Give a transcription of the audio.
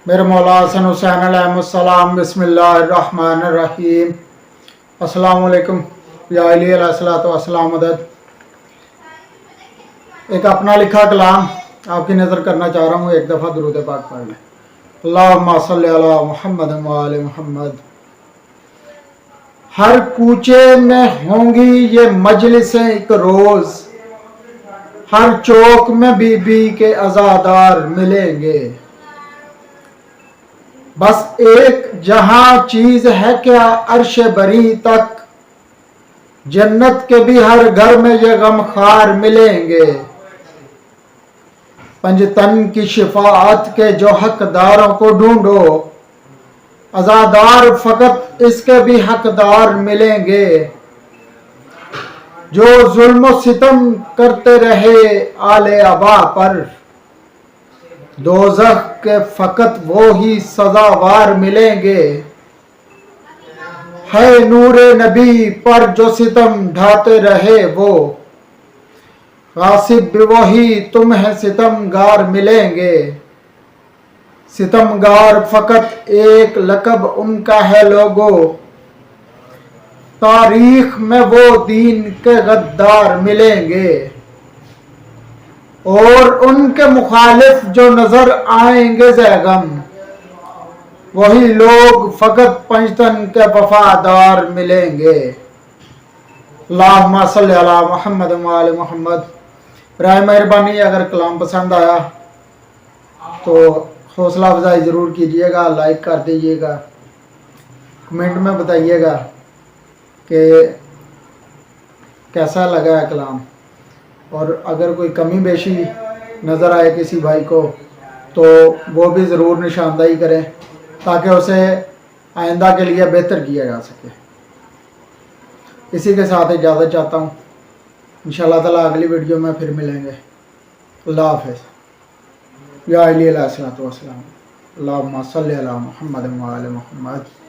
میرے مولا حسن حسین علیہ السلام بسم اللہ الرحمن الرحیم السلام علیکم یا علی علیہ الصلوۃ والسلام مدد۔ ایک اپنا لکھا کلام آپ کی نظر کرنا چاہ رہا ہوں، ایک دفعہ درود پاک پڑھ لیں۔ اللہم صلی علی محمد وآل محمد۔ ہر کوچے میں ہوں گی یہ مجلسیں ایک روز، ہر چوک میں بی بی کے عزادار ملیں گے۔ بس ایک جہاں چیز ہے کیا عرش بری تک، جنت کے بھی ہر گھر میں یہ غمخوار ملیں گے۔ پنجتن کی شفاعت کے جو حقداروں کو ڈھونڈو، عزادار فقط اس کے بھی حقدار ملیں گے۔ جو ظلم و ستم کرتے رہے آل ابا پر، دوزخ کے فقط وہی سزاوار ملیں گے۔ ہے نور نبی پر جو ستم ڈھاتے رہے وہ، غاصب بھی وہی تمہیں ستمگار ملیں گے۔ ستمگار فقط ایک لقب ان کا ہے لوگو، تاریخ میں وہ دین کے غدار ملیں گے۔ اور ان کے مخالف جو نظر آئیں گے زیغم، وہی لوگ فقط پنجتن کے وفادار ملیں گے۔ اللہم صلی علی محمد وآل محمد۔ برائے مہربانی اگر کلام پسند آیا تو حوصلہ افزائی ضرور کیجیے گا، لائک کر دیجیے گا، کمنٹ میں بتائیے گا کہ کیسا لگا ہے کلام، اور اگر کوئی کمی بیشی نظر آئے کسی بھائی کو تو وہ بھی ضرور نشاندہی کریں تاکہ اسے آئندہ کے لیے بہتر کیا جا سکے۔ اسی کے ساتھ اجازت چاہتا ہوں، انشاءاللہ تعالیٰ اگلی ویڈیو میں پھر ملیں گے۔ اللہ حافظ۔ یا علی علیہ الصلوۃ والسلام۔ اللہم صلی علی محمد وآل محمد۔